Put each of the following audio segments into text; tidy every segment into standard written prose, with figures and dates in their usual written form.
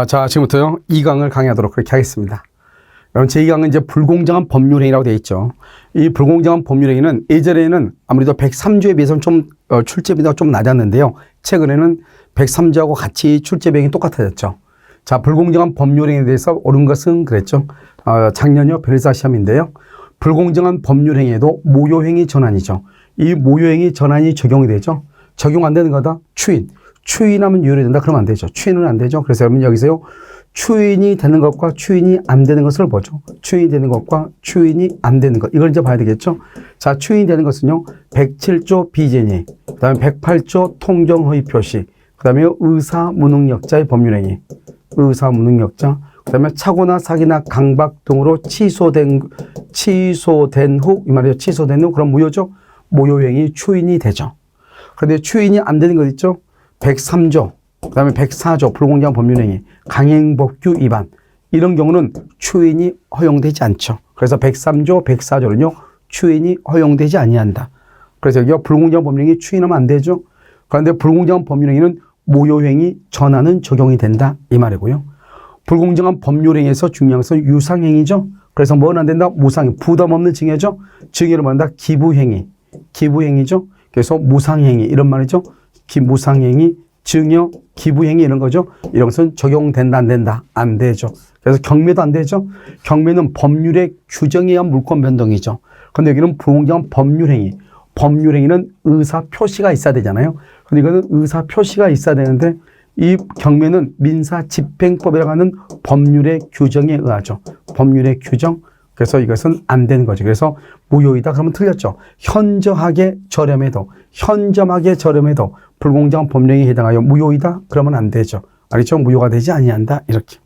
자, 지금부터요, 2강을 강의하도록 그렇게 하겠습니다. 여러분, 제2강은 이제 불공정한 법률행위라고 되어 있죠. 이 불공정한 법률행위는 예전에는 아무래도 103조에 비해서는 좀 출제비가 좀 낮았는데요. 최근에는 103조하고 같이 출제비용이 똑같아졌죠. 자, 불공정한 법률행위에 대해서 옳은 것은 그랬죠. 작년요, 변호사 시험인데요. 불공정한 법률행위에도 모요행위 전환이죠. 이 모요행위 전환이 적용이 되죠. 적용 안 되는 거다? 추인. 추인하면 유효이 된다? 그러면 안 되죠. 추인은 안 되죠. 그래서 여러분 여기서요, 추인이 되는 것과 추인이 안 되는 것을 보죠. 추인이 되는 것과 추인이 안 되는 것. 이걸 이제 봐야 되겠죠. 자, 추인이 되는 것은요, 107조 비제니, 그 다음에 108조 통정허위 표시, 그 다음에 의사무능력자의 법률행위, 의사무능력자, 그 다음에 착오나 사기나 강박 등으로 취소된 후, 이 말이죠. 취소된 후, 그럼 무효죠. 모요행위 추인이 되죠. 그런데 추인이 안 되는 것 있죠. 103조, 그 다음에 104조 불공정한 법률행위, 강행법규 위반, 이런 경우는 추인이 허용되지 않죠. 그래서 103조, 104조는요, 추인이 허용되지 아니한다. 그래서 여기가 불공정한 법률행위 추인하면 안 되죠. 그런데 불공정한 법률행위는 모요행위 전환은 적용이 된다, 이 말이고요. 불공정한 법률행위에서 중요한 것은 유상행위죠. 그래서 뭐는 안 된다? 무상행위, 부담 없는 증여죠. 증여를 말한다? 기부행위, 기부행위죠. 그래서 무상행위, 이런 말이죠. 무상행위, 증여, 기부행위 이런 거죠. 이런 것은 적용된다, 안 된다? 안 되죠. 그래서 경매도 안 되죠. 경매는 법률의 규정에 의한 물권 변동이죠. 그런데 여기는 불공정한 법률행위. 법률행위는 의사 표시가 있어야 되잖아요. 근데 이거는 의사 표시가 있어야 되는데 이 경매는 민사집행법이라고 하는 법률의 규정에 의하죠. 법률의 규정. 그래서 이것은 안 되는 거죠. 그래서 무효이다 그러면 틀렸죠. 현저하게 저렴해도 불공정한 법령에 해당하여 무효이다 그러면 안 되죠. 알겠죠? 무효가 되지 아니한다 이렇게.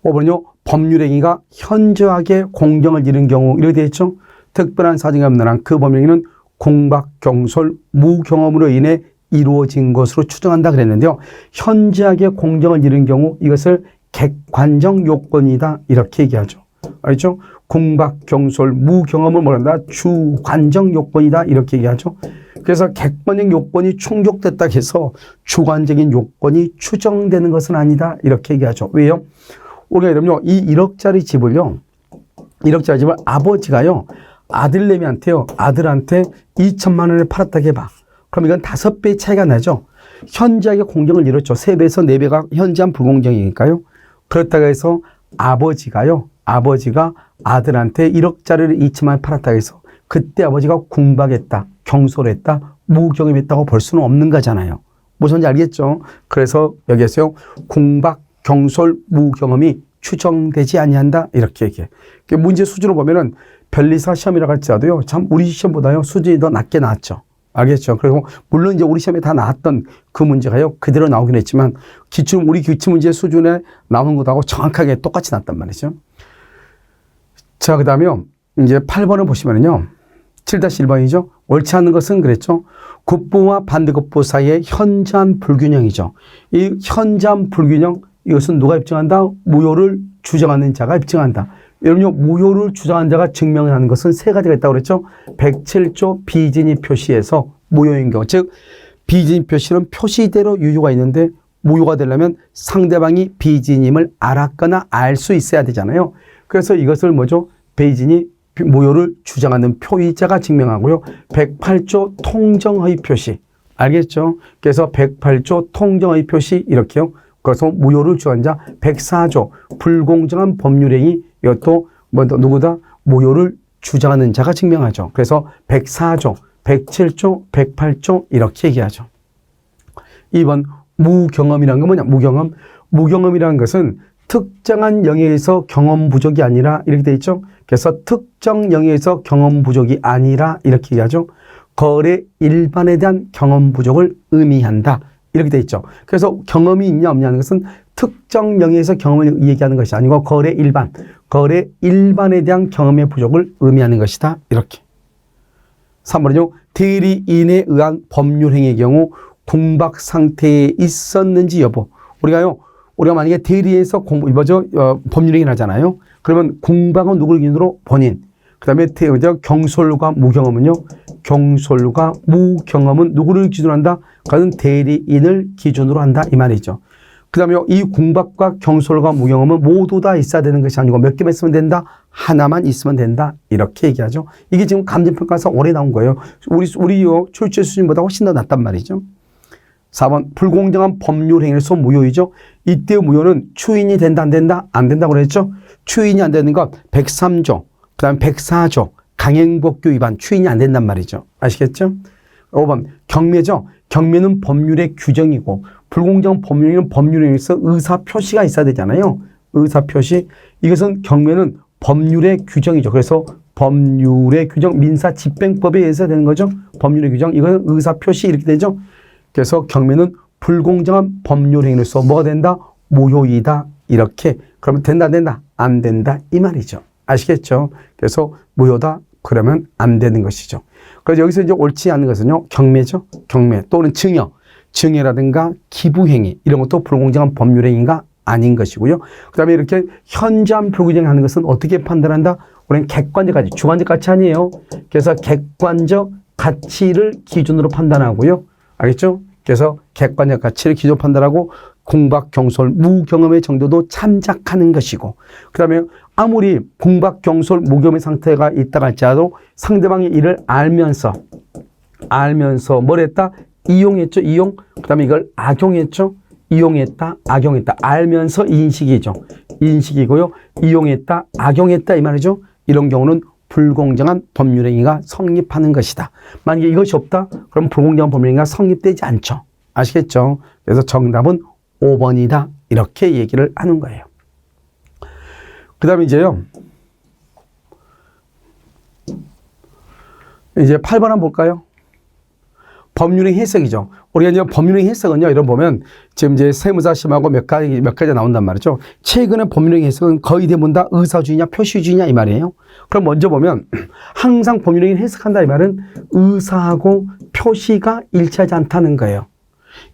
5번은요. 법률행위가 현저하게 공정을 잃은 경우 이렇게 되어 있죠. 특별한 사정이 없는 한 그 법령에는 공박, 경솔, 무경험으로 인해 이루어진 것으로 추정한다 그랬는데요. 현저하게 공정을 잃은 경우 이것을 객관적 요건이다 이렇게 얘기하죠. 알죠? 공박, 경솔, 무경험을 뭐란다? 주관적 요건이다 이렇게 얘기하죠. 그래서 객관적 요건이 충족됐다 해서 주관적인 요건이 추정되는 것은 아니다 이렇게 얘기하죠. 왜요? 우리가 여러분요, 이 1억짜리 집을요, 1억짜리 집을 아버지가요, 아들한테 2천만 원을 팔았다고 해봐. 그럼 이건 5배의 차이가 나죠. 현저하게 공정을 이뤘죠. 3배에서 4배가 현저한 불공정이니까요. 그렇다고 해서 아버지가 아들한테 1억짜리를 2천만 원 팔았다고 해서 그때 아버지가 궁박했다, 경솔했다, 무경험했다고 볼 수는 없는 거잖아요. 무슨지 알겠죠? 그래서 여기에서요, 궁박, 경솔, 무경험이 추정되지 아니한다 이렇게 얘기해. 문제 수준으로 보면은 변리사 시험이라고 할지라도요, 참 우리 시험보다요 수준이 더 낮게 나왔죠. 알겠죠? 그리고 물론 이제 우리 시험에 다 나왔던 그 문제가요 그대로 나오긴 했지만 우리 기출 문제 수준에 나오는 것하고 정확하게 똑같이 났단 말이죠. 자, 그 다음에요, 이제 8번을 보시면은요, 7-1번이죠. 옳지 않은 것은 그랬죠. 굿부와 반대급부 사이의 현저한 불균형이죠. 이 현저한 불균형, 이것은 누가 입증한다? 무효를 주장하는 자가 입증한다. 여러분요, 무효를 주장한 자가 증명을 하는 것은 3가지가 있다고 그랬죠. 107조 비진입 표시에서 무효인 경우, 즉 비진입 표시는 표시대로 유효가 있는데 무효가 되려면 상대방이 비진임을 알았거나 알 수 있어야 되잖아요. 그래서 이것을 뭐죠? 비진이 무효를 주장하는 표의자가 증명하고요. 108조 통정허위 표시, 알겠죠? 그래서 108조 통정허위 표시 이렇게요. 그래서 무효를 주장한 자 104조 불공정한 법률행위, 이것도 누구다? 무효를 주장하는 자가 증명하죠. 그래서 104조, 107조, 108조 이렇게 얘기하죠. 2번 무경험이라는 건 뭐냐? 무경험이라는 것은 특정한 영역에서 경험 부족이 아니라 이렇게 돼 있죠. 그래서 특정 영역에서 경험 부족이 아니라 이렇게 얘기하죠. 거래 일반에 대한 경험 부족을 의미한다 이렇게 돼 있죠. 그래서 경험이 있냐 없냐는 것은 특정 영역에서 경험을 얘기하는 것이 아니고 거래 일반에 대한 경험의 부족을 의미하는 것이다 이렇게. 3번은요. 대리인에 의한 법률행위의 경우 궁박 상태에 있었는지 여부. 우리가 만약에 대리에서 법률행위를 하잖아요. 그러면 궁박은 누구를 기준으로? 본인. 그 다음에 경솔과 무경험은요. 경솔과 무경험은 누구를 기준으로 한다? 그것은 대리인을 기준으로 한다 이 말이죠. 그 다음에 이 공박과 경솔과 무경험은 모두 다 있어야 되는 것이 아니고 몇 개만 있으면 된다? 하나만 있으면 된다. 이렇게 얘기하죠. 이게 지금 감정평가에서 오래 나온 거예요. 우리 출제 수준보다 훨씬 더 낮단 말이죠. 4번 불공정한 법률 행위로서 무효이죠. 이때의 무효는 추인이 된다 안 된다? 안 된다고 그랬죠. 추인이 안 되는 것 103조 그 다음에 104조 강행법규 위반 추인이 안 된단 말이죠. 아시겠죠? 5번 경매죠. 경매는 법률의 규정이고 불공정한 법률은 법률에 의해서 의사 표시가 있어야 되잖아요. 의사 표시. 이것은 경매는 법률의 규정이죠. 그래서 법률의 규정, 민사집행법에 의해서 되는 거죠. 법률의 규정. 이거는 의사 표시 이렇게 되죠. 그래서 경매는 불공정한 법률 행위로서 뭐가 된다? 무효이다. 이렇게. 그러면 된다, 안 된다? 안 된다. 이 말이죠. 아시겠죠? 그래서 무효다. 그러면 안 되는 것이죠. 그래서 여기서 이제 옳지 않은 것은요. 경매죠. 경매 또는 증여. 증여라든가 기부행위 이런 것도 불공정한 법률행위가 아닌 것이고요. 그 다음에 이렇게 현저한 불공정하는 것은 어떻게 판단한다? 우리는 객관적 가치, 주관적 가치 아니에요. 그래서 객관적 가치를 기준으로 판단하고요. 알겠죠? 그래서 객관적 가치를 기준으로 판단하고 공박, 경솔, 무경험의 정도도 참작하는 것이고 그 다음에 아무리 공박, 경솔, 무경험의 상태가 있다 할지라도 상대방의 일을 알면서 뭘 했다? 이용했죠. 이용. 그 다음에 이걸 악용했죠. 이용했다. 악용했다. 알면서 인식이죠. 인식이고요. 이용했다. 악용했다. 이 말이죠. 이런 경우는 불공정한 법률행위가 성립하는 것이다. 만약에 이것이 없다? 그럼 불공정한 법률행위가 성립되지 않죠. 아시겠죠? 그래서 정답은 5번이다. 이렇게 얘기를 하는 거예요. 그 다음에 이제요. 이제 8번 한번 볼까요? 법률의 해석이죠. 우리가 이제 법률의 해석은요, 이런 보면 지금 이제 세무사 시험하고 몇 가지 나온단 말이죠. 최근에 법률의 해석은 거의 대부분 다 의사주의냐 표시주의냐 이 말이에요. 그럼 먼저 보면 항상 법률의 해석한다 이 말은 의사하고 표시가 일치하지 않다는 거예요.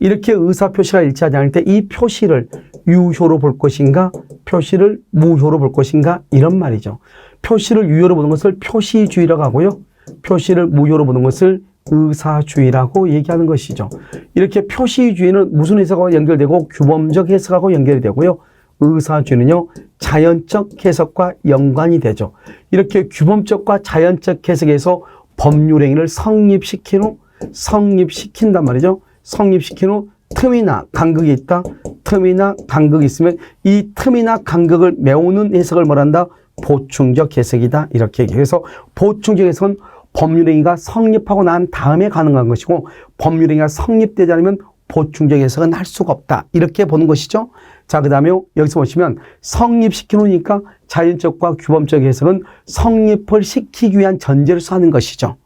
이렇게 의사 표시가 일치하지 않을 때 이 표시를 유효로 볼 것인가 표시를 무효로 볼 것인가 이런 말이죠. 표시를 유효로 보는 것을 표시주의라고 하고요. 표시를 무효로 보는 것을 의사주의라고 얘기하는 것이죠. 이렇게 표시주의는 무슨 해석하고 연결되고 규범적 해석하고 연결이 되고요. 의사주의는요. 자연적 해석과 연관이 되죠. 이렇게 규범적과 자연적 해석에서 법률행위를 성립시킨단 말이죠. 성립시킨 후 틈이나 간극이 있다. 틈이나 간극이 있으면 이 틈이나 간극을 메우는 해석을 뭐란다? 보충적 해석이다. 이렇게 얘기해요. 그래서 보충적 해석은 법률행위가 성립하고 난 다음에 가능한 것이고 법률행위가 성립되지 않으면 보충적 해석은 할 수가 없다. 이렇게 보는 것이죠. 자, 그 다음에 여기서 보시면 성립시키니까 자연적과 규범적 해석은 성립을 시키기 위한 전제를 하는 것이죠.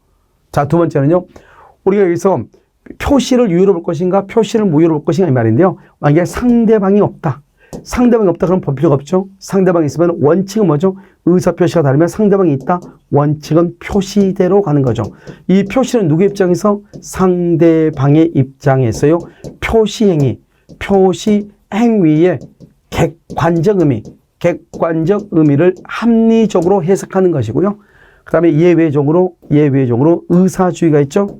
자, 두 번째는요. 우리가 여기서 표시를 유효로 볼 것인가 표시를 무효로 볼 것인가 이 말인데요. 만약에 상대방이 없다. 상대방이 없다 그러면 볼 필요가 없죠. 상대방이 있으면 원칙은 뭐죠? 의사표시가 다르면 상대방이 있다. 원칙은 표시대로 가는 거죠. 이 표시는 누구 입장에서? 상대방의 입장에서요. 표시 행위의 객관적 의미를 합리적으로 해석하는 것이고요. 그 다음에 예외적으로 의사주의가 있죠.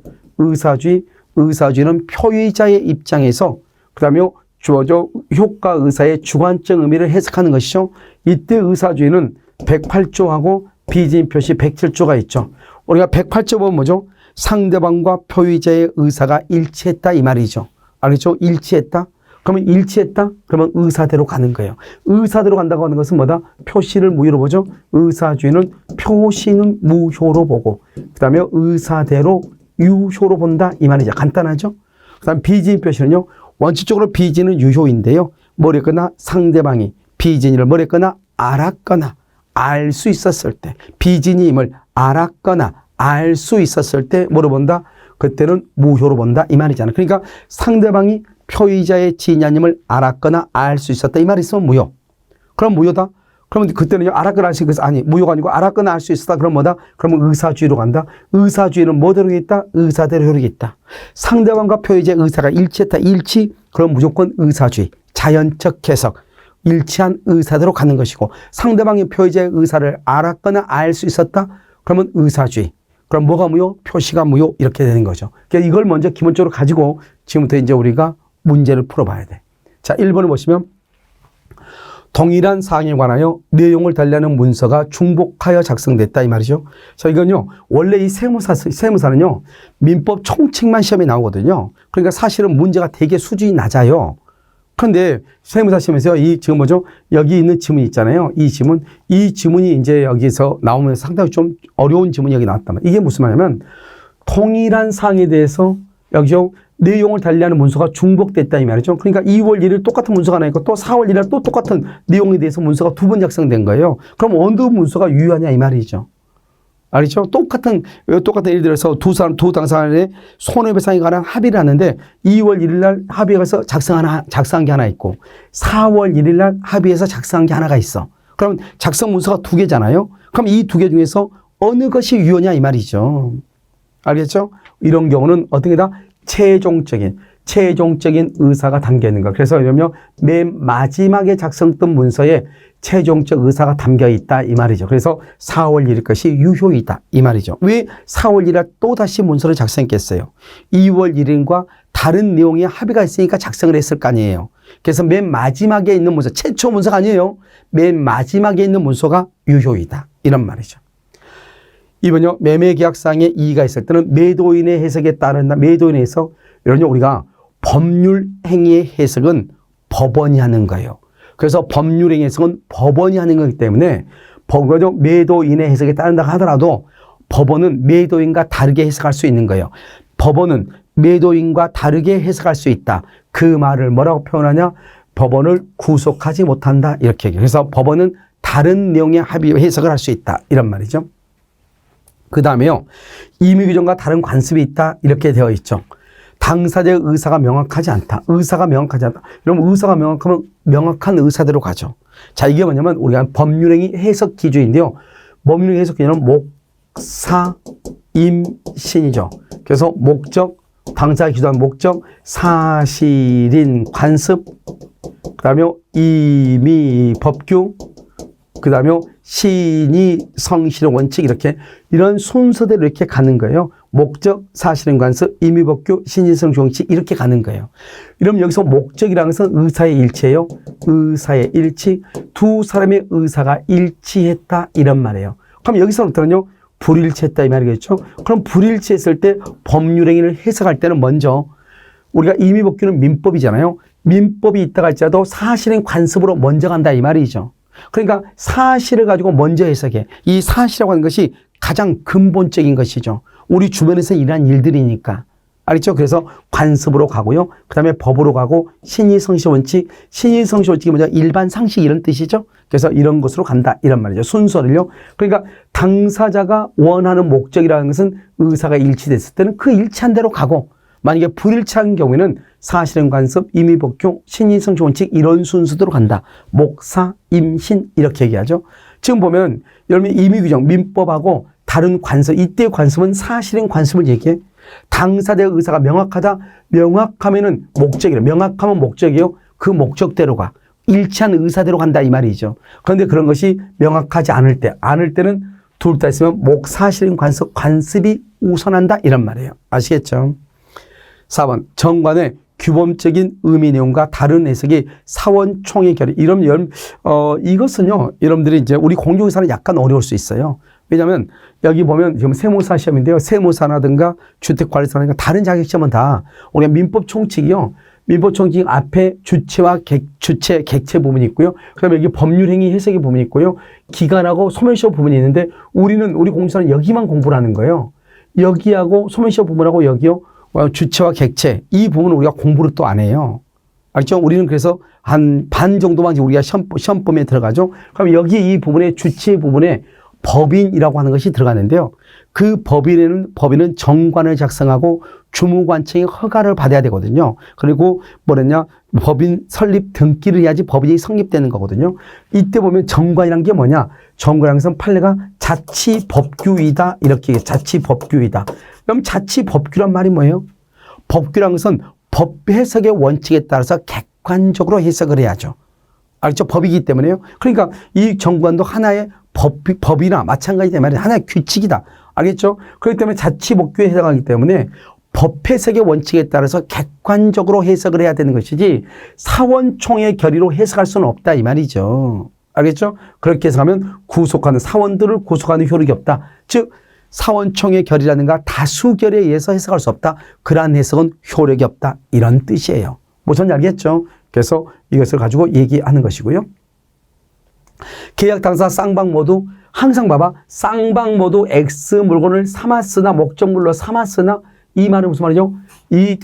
의사주의는 표의자의 입장에서 그 다음에 주어져 효과 의사의 주관적 의미를 해석하는 것이죠. 이때 의사주의는 108조하고 비진 표시 107조가 있죠. 우리가 108조 보면 뭐죠? 상대방과 표의자의 의사가 일치했다 이 말이죠. 알겠죠? 일치했다. 그러면 일치했다? 그러면 의사대로 가는 거예요. 의사대로 간다고 하는 것은 뭐다? 표시를 무효로 보죠. 의사주의는 표시는 무효로 보고 그 다음에 의사대로 유효로 본다 이 말이죠. 간단하죠? 그 다음 비진 표시는요. 원칙적으로 비진은 유효인데요. 뭐랬거나 상대방이 비진을 뭐랬거나 알았거나 알 수 있었을 때 비진임을 알았거나 알 수 있었을 때 뭐로 본다? 그때는 무효로 본다 이 말이잖아. 그러니까 상대방이 표의자의 지인이 아님을 알았거나 알 수 있었다 이 말이 있으면 무효. 그럼 무효다. 그러면 그때는요 알았거나 알 수 있었다. 아니 무효가 아니고 알았거나 알 수 있었다. 그럼 뭐다? 그러면 의사주의로 간다. 의사주의는 뭐대로 있다? 의사대로 효력이 있다. 상대방과 표의자의 의사가 일치했다. 일치. 그럼 무조건 의사주의. 자연적 해석. 일치한 의사대로 가는 것이고 상대방이 표의자의 의사를 알았거나 알 수 있었다. 그러면 의사주의. 그럼 뭐가 무효? 표시가 무효. 이렇게 되는 거죠. 그러니까 이걸 먼저 기본적으로 가지고 지금부터 이제 우리가 문제를 풀어봐야 돼. 자, 1번을 보시면 동일한 사항에 관하여 내용을 달리하는 문서가 중복하여 작성됐다 이 말이죠. 자, 이건요. 원래 이 세무사는요. 민법 총칙만 시험에 나오거든요. 그러니까 사실은 문제가 되게 수준이 낮아요. 그런데 세무사 시험에서 이 지금 뭐죠? 여기 있는 지문이 있잖아요. 이 지문이 이제 여기서 나오면 상당히 좀 어려운 지문이 여기 나왔단 말이에요. 이게 무슨 말이냐면 동일한 사항에 대해서 여기서 내용을 달리하는 문서가 중복됐다 이 말이죠. 그러니까 2월 1일 똑같은 문서가 하나 있고 또 4월 1일 또 똑같은 내용에 대해서 문서가 2번 작성된 거예요. 그럼 어느 문서가 유효하냐 이 말이죠. 알겠죠? 똑같은 예를 들어서 두 당사자의 손해배상에 관한 합의를 하는데 2월 1일 날 합의해서 작성한 게 하나 있고 4월 1일 날 합의해서 작성한 게 하나가 있어. 그럼 작성 문서가 2개잖아요. 그럼 이 2개 중에서 어느 것이 유효냐 이 말이죠. 알겠죠? 이런 경우는 어떻게 다 최종적인 의사가 담겨 있는 거. 그래서 이러면 맨 마지막에 작성했던 문서에 최종적 의사가 담겨 있다 이 말이죠. 그래서 4월 1일 것이 유효이다 이 말이죠. 왜 4월 1일 또 다시 문서를 작성했겠어요? 2월 1일과 다른 내용의 합의가 있으니까 작성을 했을 거 아니에요. 그래서 맨 마지막에 있는 문서, 최초 문서가 아니에요. 맨 마지막에 있는 문서가 유효이다 이런 말이죠. 이번요, 매매계약상에 이의가 있을 때는 매도인의 해석에 따른다. 매도인의 해석, 이런요, 우리가 법률 행위의 해석은 법원이 하는 거예요. 그래서 법률 행위 해석은 법원이 하는 거기 때문에 매도인의 해석에 따른다 하더라도 법원은 매도인과 다르게 해석할 수 있는 거예요. 법원은 매도인과 다르게 해석할 수 있다. 그 말을 뭐라고 표현하냐? 법원을 구속하지 못한다. 이렇게 얘기해요. 그래서 법원은 다른 내용의 합의 해석을 할 수 있다. 이런 말이죠. 그 다음에요. 임의규정과 다른 관습이 있다. 이렇게 되어 있죠. 당사자의 의사가 명확하지 않다. 의사가 명확하지 않다. 그럼 의사가 명확하면 명확한 의사대로 가죠. 자, 이게 뭐냐면 우리가 법률행위 해석 기준인데요. 법률행위 해석 기준은 목사, 임, 신이죠. 그래서 목적, 당사자가 기도한 목적, 사실인 관습, 그 다음에 임의 법규, 그 다음에 신의 성실의 원칙 이런 순서대로 이렇게 가는 거예요. 목적, 사실인 관습, 임의법규, 신의 성실의 원칙 이렇게 가는 거예요. 그럼 여기서 목적이라는 것은 의사의 일치예요. 의사의 일치, 두 사람의 의사가 일치했다 이런 말이에요. 그럼 여기서부터는요. 불일치했다 이 말이겠죠. 그럼 불일치했을 때 법률행위를 해석할 때는 먼저 우리가 임의법규는 민법이잖아요. 민법이 있다가 할지라도 사실인 관습으로 먼저 간다 이 말이죠. 그러니까 사실을 가지고 먼저 해석해. 이 사실이라고 하는 것이 가장 근본적인 것이죠. 우리 주변에서 일어난 일들이니까. 알겠죠? 그래서 관습으로 가고요. 그 다음에 법으로 가고 신의성시 원칙. 신의성시 원칙이 뭐냐? 일반 상식 이런 뜻이죠. 그래서 이런 것으로 간다. 이런 말이죠. 순서를요. 그러니까 당사자가 원하는 목적이라는 것은 의사가 일치됐을 때는 그 일치한 대로 가고 만약에 불일치한 경우에는 사실행 관습, 임의법규, 신의성시 원칙 이런 순서대로 간다. 목사, 임신 이렇게 얘기하죠. 지금 보면 여러분 임의규정, 민법하고 다른 관습, 이때의 관습은 사실행 관습을 얘기해. 당사자의 의사가 명확하다. 명확하면은 목적이래. 명확하면 목적이요. 그 목적대로 가. 일치한 의사대로 간다 이 말이죠. 그런데 그런 것이 명확하지 않을 때는 둘 다 있으면 사실행 관습, 관습이 우선한다 이런 말이에요. 아시겠죠? 4번 정관의 규범적인 의미 내용과 다른 해석이 사원총회 결의. 이것은요, 여러분들이 이제 우리 공정에서는 약간 어려울 수 있어요. 왜냐하면 여기 보면 지금 세무사 시험인데요. 세무사라든가 주택관리사라든가 다른 자격시험은 다 우리가 민법 총칙이요. 민법 총칙 앞에 주체, 객체 부분이 있고요. 그 다음에 여기 법률행위 해석의 부분이 있고요. 기간하고 소멸시효 부분이 있는데 우리 공무사는 여기만 공부를 하는 거예요. 여기하고 소멸시효 부분하고 여기요. 주체와 객체 이 부분은 우리가 공부를 또 안 해요. 알죠? 우리는 그래서 한 반 정도만 우리가 시험범위에 들어가죠. 그럼 여기 이 부분에 주체 부분에 법인이라고 하는 것이 들어가는데요. 그 법인은 정관을 작성하고 주무관청의 허가를 받아야 되거든요. 그리고 법인 설립 등기를 해야지 법인이 성립되는 거거든요. 이때 보면 정관이란 게 뭐냐? 정관이라는 것은 판례가 자치법규이다 이렇게 자치법규이다. 그럼 자치법규란 말이 뭐예요? 법규라는 것은 법 해석의 원칙에 따라서 객관적으로 해석을 해야죠. 알죠? 법이기 때문에요. 그러니까 이 정관도 하나의 법이나 마찬가지다 말이에요. 하나의 규칙이다. 알겠죠? 그렇기 때문에 자치법규에 해당하기 때문에 법 해석의 원칙에 따라서 객관적으로 해석을 해야 되는 것이지 사원총회 결의로 해석할 수는 없다 이 말이죠. 알겠죠? 그렇게 해석하면 구속하는 사원들을 구속하는 효력이 없다. 즉 사원총회 결의라든가 다수결에 의해서 해석할 수 없다. 그러한 해석은 효력이 없다. 이런 뜻이에요. 무슨 알겠죠? 그래서 이것을 가지고 얘기하는 것이고요. 계약 당사 쌍방 모두 항상 봐봐. 쌍방 모두 X 물건을 삼았으나 목적물로 삼았으나 이 말은 무슨 말이죠? 이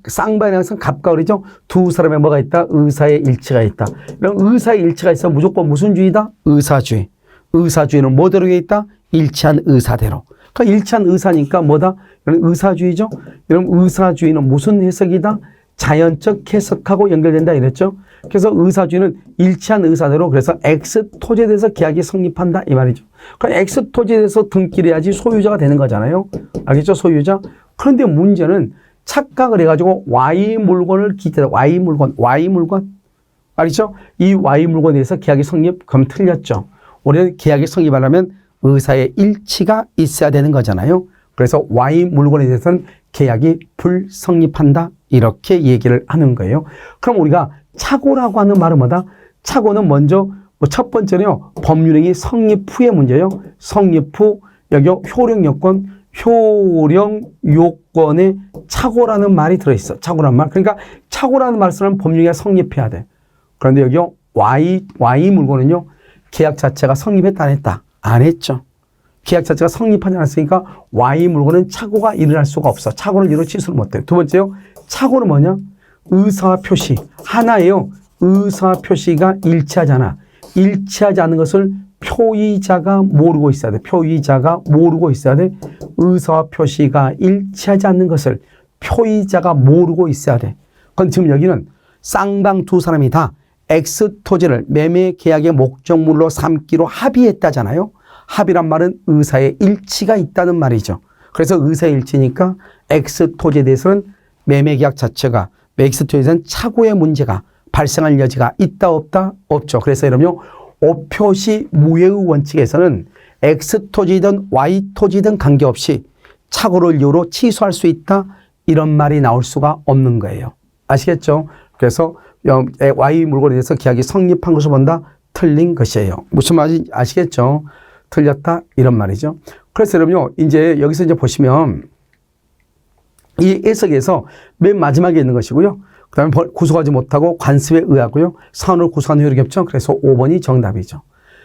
쌍방에 항상 갑과 을이죠. 두 사람의 뭐가 있다? 의사의 일치가 있다. 이런 의사의 일치가 있어 무조건 무슨 주의다? 의사주의. 의사주의는 뭐대로 있다? 일치한 의사대로. 그러니까 일치한 의사니까 뭐다? 이런 의사주의죠. 이런 의사주의는 무슨 해석이다? 자연적 해석하고 연결된다 이랬죠. 그래서 의사주의는 일치한 의사대로 그래서 X 토지에 대해서 계약이 성립한다 이 말이죠. 그러니까 X 토지에 대해서 등기를 해야지 소유자가 되는 거잖아요. 알겠죠? 소유자. 그런데 문제는 착각을 해가지고 Y 물건을 기재다. Y 물건. 알겠죠? 이 Y 물건에 대해서 계약이 성립, 그럼 틀렸죠. 우리는 계약이 성립하려면 의사의 일치가 있어야 되는 거잖아요. 그래서 Y 물건에 대해서는 계약이 불성립한다. 이렇게 얘기를 하는 거예요. 그럼 우리가 착오라고 하는 말은 뭐다? 착오는 먼저 첫 번째는요. 법률행위 성립 후의 문제예요. 성립 후 여기 효력 요건에 착오라는 말이 들어있어. 착오라는 말. 그러니까 착오라는 말을 쓰면 법률행위가 성립해야 돼. 그런데 여기 Y 물건은요. 계약 자체가 성립했다 안 했다? 안 했죠. 계약 자체가 성립하지 않았으니까 Y 물건은 착오가 일어날 수가 없어. 착오를 이루 취소를 못해. 두 번째요. 착오는 뭐냐? 의사 표시. 하나예요. 의사 표시가 일치하잖아. 일치하지 않는 것을 표의자가 모르고 있어야 돼. 표의자가 모르고 있어야 돼. 의사 표시가 일치하지 않는 것을 표의자가 모르고 있어야 돼. 그건 지금 여기는 쌍방 두 사람이 다 X 토지를 매매 계약의 목적물로 삼기로 합의했다잖아요. 합의란 말은 의사의 일치가 있다는 말이죠. 그래서 의사의 일치니까 X 토지에 대해서는 매매 계약 자체가 X 토지에서는 착오의 문제가 발생할 여지가 있다 없다? 없죠. 그래서 이러면 오표시 무효의 원칙에서는 X 토지든 Y 토지든 관계없이 착오를 이유로 취소할 수 있다. 이런 말이 나올 수가 없는 거예요. 아시겠죠? 그래서 Y 물건에 대해서 계약이 성립한 것을 본다. 틀린 것이에요. 무슨 말인지 아시겠죠? 틀렸다. 이런 말이죠. 그래서 여러분요. 이제 여기서 이제 보시면 이 해석에서 맨 마지막에 있는 것이고요. 그 다음에 구속하지 못하고 관습에 의하고요. 사원을 구속하는 효력이 없죠. 그래서 5번이 정답이죠.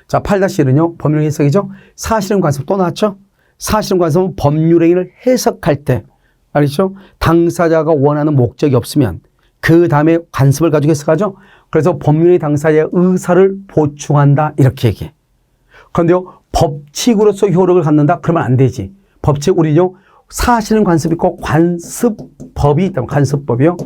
자, 8-1은요. 법률 해석이죠. 사실은 관습 또 나왔죠. 사실은 관습은 법률행위를 해석할 때 알겠죠? 당사자가 원하는 목적이 없으면 그 다음에 관습을 가지고 해석하죠. 그래서 법률의 당사자의 의사를 보충한다. 이렇게 얘기해. 그런데요. 법칙으로서 효력을 갖는다. 그러면 안 되지. 법칙 우리요. 사실은 관습이 있고 관습법이 있다면 관습법이요.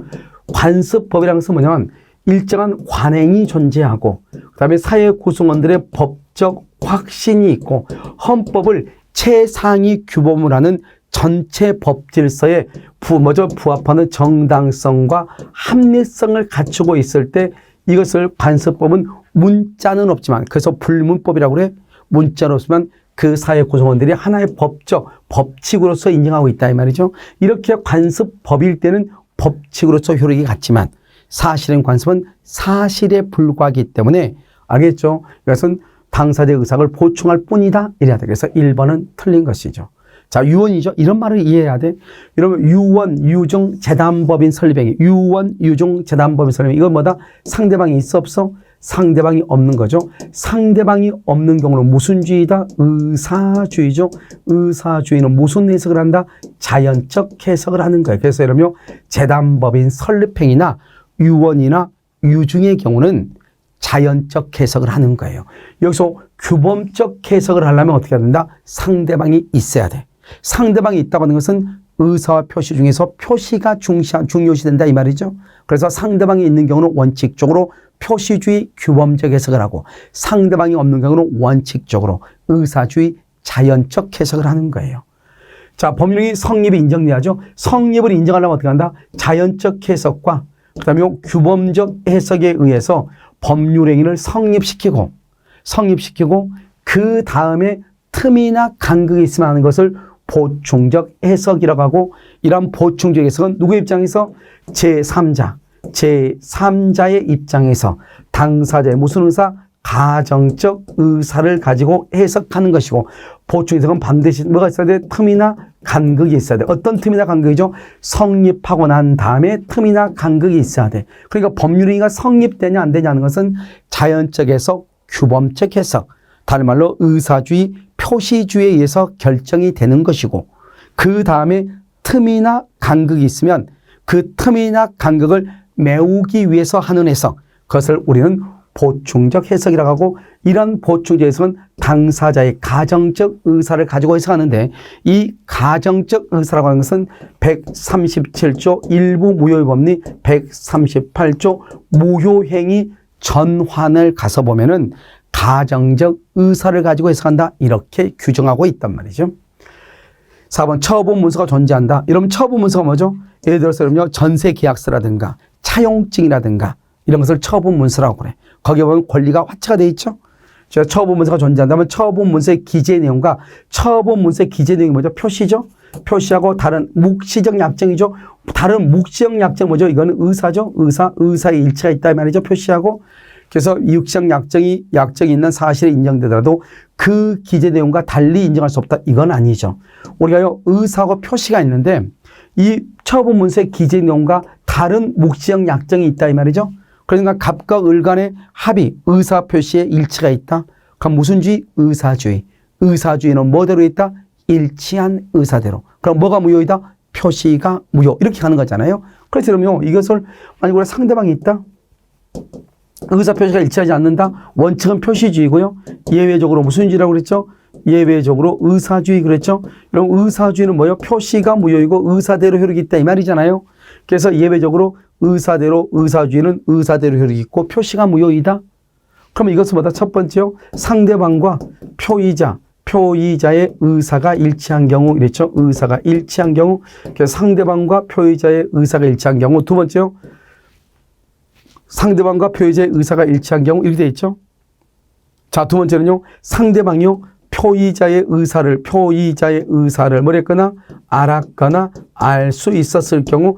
관습법이라는 것은 뭐냐면 일정한 관행이 존재하고 그다음에 사회 구성원들의 법적 확신이 있고 헌법을 최상위 규범을 하는 전체 법 질서에 부합하는 정당성과 합리성을 갖추고 있을 때 이것을 관습법은 문자는 없지만 그래서 불문법이라고 그래. 문자는 없으면 그 사회 구성원들이 하나의 법적 법칙으로서 인정하고 있다 이 말이죠. 이렇게 관습법일 때는 법칙으로서 효력이 같지만 사실은 관습은 사실에 불과하기 때문에 알겠죠? 이것은 당사자의 의사를 보충할 뿐이다 이래야 돼. 그래서 1번은 틀린 것이죠. 자, 유언이죠. 이런 말을 이해해야 돼. 여러분 유언, 유증, 재단법인 설립행위. 유언, 유증, 재단법인 설립행위. 이건 뭐다? 상대방이 있어 없어? 상대방이 없는 거죠. 상대방이 없는 경우는 무슨 주의다? 의사주의죠. 의사주의는 무슨 해석을 한다? 자연적 해석을 하는 거예요. 그래서 이러면 재단법인 설립행위나 유언이나 유증의 경우는 자연적 해석을 하는 거예요. 여기서 규범적 해석을 하려면 어떻게 해야 된다? 상대방이 있어야 돼. 상대방이 있다고 하는 것은 의사와 표시 중에서 표시가 중요시된다 이 말이죠. 그래서 상대방이 있는 경우는 원칙적으로 표시주의 규범적 해석을 하고 상대방이 없는 경우는 원칙적으로 의사주의 자연적 해석을 하는 거예요. 자, 법률이 성립이 인정돼야죠. 성립을 인정하려면 어떻게 한다? 자연적 해석과 그다음에 규범적 해석에 의해서 법률행위를 성립시키고 그 다음에 틈이나 간극이 있으면 하는 것을 보충적 해석이라고 하고, 이러한 보충적 해석은 누구의 입장에서? 제3자의 입장에서 당사자의 무슨 의사? 가정적 의사를 가지고 해석하는 것이고, 보충 해석은 반드시 뭐가 있어야 돼? 틈이나 간극이 있어야 돼. 어떤 틈이나 간극이죠? 성립하고 난 다음에 틈이나 간극이 있어야 돼. 그러니까 법률행위가 성립되냐 안 되냐는 것은 자연적 해석, 규범적 해석, 다른 말로 의사주의, 표시주의에 의해서 결정이 되는 것이고, 그 다음에 틈이나 간극이 있으면 그 틈이나 간극을 메우기 위해서 하는 해석, 그것을 우리는 보충적 해석이라고 하고, 이런 보충적 해석은 당사자의 가정적 의사를 가지고 해석하는데, 이 가정적 의사라고 하는 것은 137조 일부 무효의 법리 138조 무효행위 전환을 가서 보면은 가정적 의사를 가지고 해석한다, 이렇게 규정하고 있단 말이죠. 4번 처분 문서가 존재한다. 이러면 처분 문서가 뭐죠? 예를 들어서 그러면 전세 계약서라든가 차용증이라든가 이런 것을 처분 문서라고 그래. 거기에 보면 권리가 화체가 되어 있죠. 제가 처분 문서가 존재한다면 처분 문서의 기재 내용과 처분 문서의 기재 내용이 뭐죠? 표시죠. 표시하고 다른 묵시적 약정이죠. 다른 묵시적 약정 뭐죠? 이거는 의사죠. 의사의 일치가 있다 이 말이죠. 표시하고. 그래서 묵시적 약정이 있는 사실이 인정되더라도 그 기재 내용과 달리 인정할 수 없다. 이건 아니죠. 우리가요, 의사하고 표시가 있는데 이 처분 문서의 기재 내용과 다른 묵시적 약정이 있다 이 말이죠. 그러니까 갑과 을 간의 합의, 의사 표시에 일치가 있다. 그럼 무슨 주의? 의사주의. 의사주의는 뭐대로 있다? 일치한 의사대로. 그럼 뭐가 무효이다? 표시가 무효. 이렇게 가는 거잖아요. 그래서 그러면 이것을 만약 우리가 상대방이 있다. 의사 표시가 일치하지 않는다. 원칙은 표시주의고요. 예외적으로 무슨 주의라고 그랬죠? 예외적으로 의사주의 그랬죠. 그럼 의사주의는 뭐예요? 표시가 무효이고 의사대로 효력이 있다 이 말이잖아요. 그래서 예외적으로 의사대로, 의사주의는 의사대로 효력이 있고 표시가 무효이다. 그러면 이것은 뭐다? 첫 번째요. 상대방과 표의자의 의사가 일치한 경우 이랬죠. 의사가 일치한 경우. 그래서 상대방과 표의자의 의사가 일치한 경우. 두 번째요. 상대방과 표의자의 의사가 일치한 경우 이렇게 되어 있죠. 자, 두 번째는요. 상대방이요. 표의자의 의사를 뭐랬거나 알았거나 알 수 있었을 경우,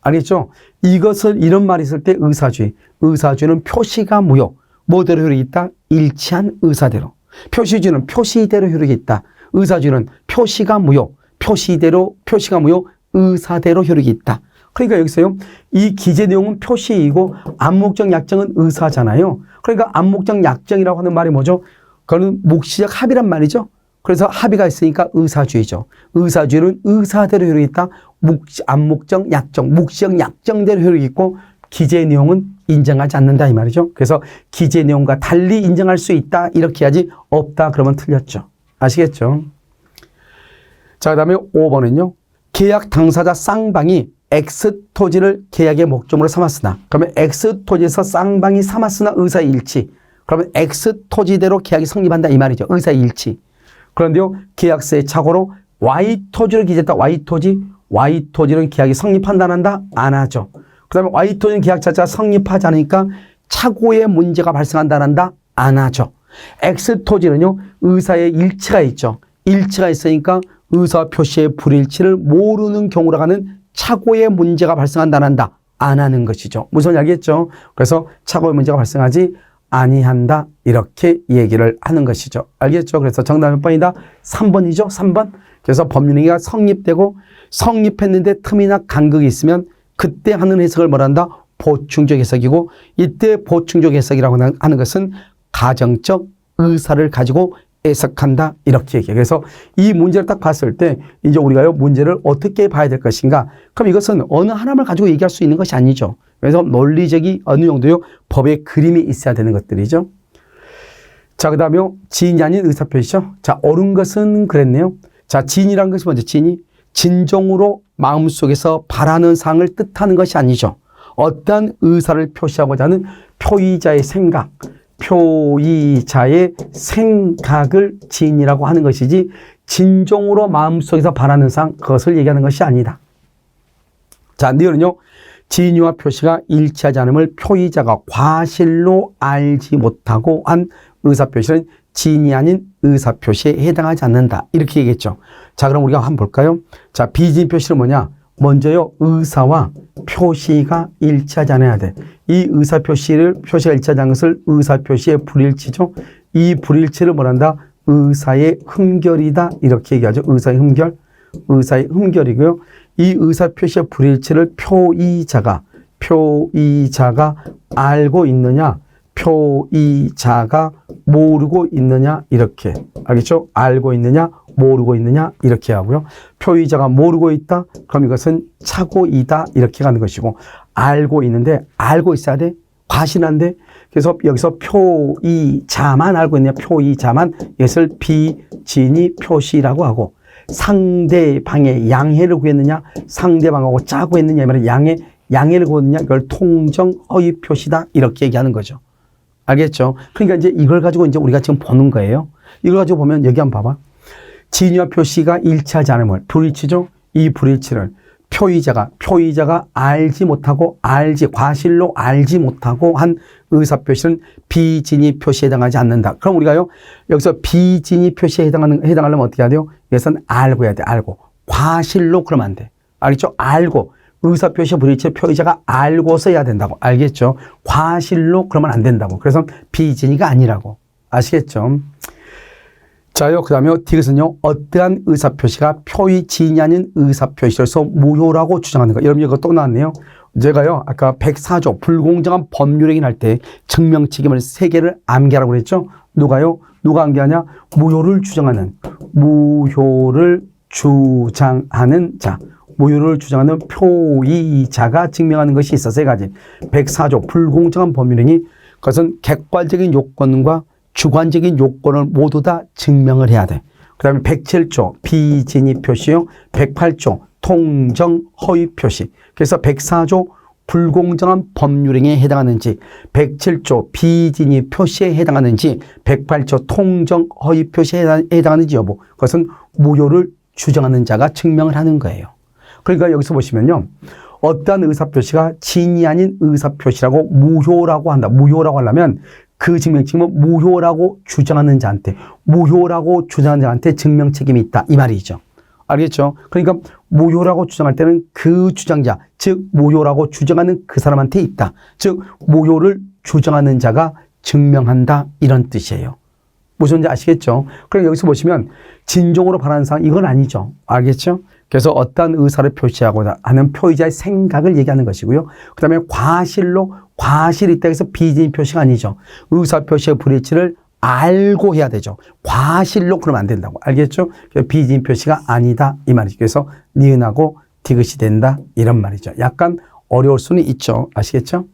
알겠죠? 이것을 이런 말이 있을 때 의사주의는 표시가 무효, 뭐대로 효력이 있다? 일치한 의사대로. 표시주의는 표시대로 효력이 있다. 의사주의는 표시가 무효, 의사대로 효력이 있다. 그러니까 여기서요, 이 기재 내용은 표시이고 암묵적 약정은 의사잖아요. 그러니까 암묵적 약정이라고 하는 말이 뭐죠? 그거는 묵시적 합의란 말이죠. 그래서 합의가 있으니까 의사주의죠. 의사주의는 의사대로 효력이 있다. 암묵적 약정, 묵시적 약정대로 효력이 있고 기재 내용은 인정하지 않는다 이 말이죠. 그래서 기재 내용과 달리 인정할 수 있다 이렇게 해야지, 없다 그러면 틀렸죠. 아시겠죠? 자, 그 다음에 5번은요. 계약 당사자 쌍방이 X토지를 계약의 목적으로 삼았으나, 그러면 X토지에서 쌍방이 삼았으나 의사의 일치. 그러면 X토지대로 계약이 성립한다 이 말이죠. 의사의 일치. 그런데요, 계약서의 착오로 Y토지를 기재했다. Y토지는 계약이 성립한다 안 한다? 안 하죠. 그 다음에 Y토지는 계약 자체가 성립하지 않으니까 착오의 문제가 발생한다 안 한다? 안 하죠. X토지는요, 의사의 일치가 있죠. 일치가 있으니까 의사 표시의 불일치를 모르는 경우라고 하는 착오의 문제가 발생한다 안 한다? 안 하는 것이죠. 무슨 말인지 알겠죠? 그래서 착오의 문제가 발생하지 아니한다 이렇게 얘기를 하는 것이죠. 알겠죠? 그래서 정답 몇 번이다? 3번이죠. 3번. 그래서 법률행위가 성립되고 성립했는데 틈이나 간극이 있으면 그때 하는 해석을 뭐란다? 보충적 해석이고, 이때 보충적 해석이라고 하는 것은 가정적 의사를 가지고 해석한다 이렇게 얘기해요. 그래서 이 문제를 딱 봤을 때 이제 우리가요, 문제를 어떻게 봐야 될 것인가? 그럼 이것은 어느 하나만 가지고 얘기할 수 있는 것이 아니죠. 그래서 논리적이 어느 정도요, 법의 그림이 있어야 되는 것들이죠. 자, 그 다음에 지인이 아닌 의사표시죠. 자, 옳은 것은 그랬네요. 자, 지인이라는 것이 먼저 진정으로 마음속에서 바라는 사항을 뜻하는 것이 아니죠. 어떠한 의사를 표시하고자 하는 표의자의 생각을 지인이라고 하는 것이지, 진정으로 마음속에서 바라는 사항, 그것을 얘기하는 것이 아니다. 자, 니은은요, 진위와 표시가 일치하지 않음을 표의자가 과실로 알지 못하고 한 의사표시는 진이 아닌 의사표시에 해당하지 않는다. 이렇게 얘기했죠. 자, 그럼 우리가 한번 볼까요? 자, 비진이 표시는 뭐냐? 먼저요, 의사와 표시가 일치하지 않아야 돼. 이 표시가 일치하지 않은 것을 의사표시의 불일치죠. 이 불일치를 뭐란다? 의사의 흠결이다. 이렇게 얘기하죠. 의사의 흠결. 의사의 흠결이고요. 이 의사표시의 불일치를 표의자가 알고 있느냐? 표의자가 모르고 있느냐? 이렇게. 알겠죠? 알고 있느냐? 모르고 있느냐? 이렇게 하고요. 표의자가 모르고 있다? 그럼 이것은 착오이다? 이렇게 가는 것이고, 알고 있는데, 알고 있어야 돼? 과신한데? 그래서 여기서 표의자만 알고 있느냐? 표의자만 이것을 비진이 표시라고 하고, 상대방의 양해를 구했느냐? 상대방하고 짜고 했느냐? 이 말은 양해를 구했느냐? 이걸 통정 허위 표시다? 이렇게 얘기하는 거죠. 알겠죠? 그러니까 이제 이걸 가지고 이제 우리가 지금 보는 거예요. 이걸 가지고 보면 여기 한번 봐봐. 진위와 표시가 일치하지 않음을, 불일치죠? 이 불일치를 표의자가 알지 못하고 과실로 알지 못하고 한 의사표시는 비진위 표시에 해당하지 않는다. 그럼 우리가요, 여기서 비진위 표시에 해당하려면 어떻게 해야 돼요? 이것은 알고 해야 돼, 알고. 과실로 그러면 안 돼. 알겠죠? 알고. 의사표시 불일치 표의자가 알고서 해야 된다고. 알겠죠? 과실로 그러면 안 된다고. 그래서 비진위가 아니라고. 아시겠죠? 자요, 그 다음에 디귿은요, 어떠한 의사표시가 표의진이 아닌 의사표시로서 무효라고 주장하는 거. 여러분, 이거 또 나왔네요. 제가요, 아까 104조 불공정한 법률행위 할 때 증명 책임을 3개를 암기하라고 그랬죠? 누가 암기하냐? 무효를 주장하는 자. 무효를 주장하는 표의자가 증명하는 것이 있어. 3가지. 104조 불공정한 법률행위, 그것은 객관적인 요건과 주관적인 요건을 모두 다 증명을 해야 돼. 그 다음에 107조 비진위 표시요. 108조 통정 허위 표시. 그래서 104조 불공정한 법률행위에 해당하는지, 107조 비진위 표시에 해당하는지, 108조 통정 허위 표시에 해당하는지 여부, 그것은 무효를 주장하는 자가 증명을 하는 거예요. 그러니까 여기서 보시면요, 어떠한 의사표시가 진이 아닌 의사표시라고 무효라고 한다. 무효라고 하려면 그 증명책임은 무효라고 주장하는 자한테 증명 책임이 있다. 이 말이죠. 알겠죠? 그러니까 무효라고 주장할 때는 그 주장자, 즉 무효라고 주장하는 그 사람한테 있다. 즉 무효를 주장하는 자가 증명한다. 이런 뜻이에요. 무슨지 아시겠죠? 그럼 여기서 보시면 진정으로 바라는 사항, 이건 아니죠. 알겠죠? 그래서 어떠한 의사를 표시하고자 하는 표의자의 생각을 얘기하는 것이고요. 그 다음에 과실이 있다 해서 비진위 표시가 아니죠. 의사 표시의 불일치를 알고 해야 되죠. 과실로 그러면 안 된다고. 알겠죠? 비진위 표시가 아니다. 이 말이죠. 그래서 니은하고 디귿이 된다. 이런 말이죠. 약간 어려울 수는 있죠. 아시겠죠?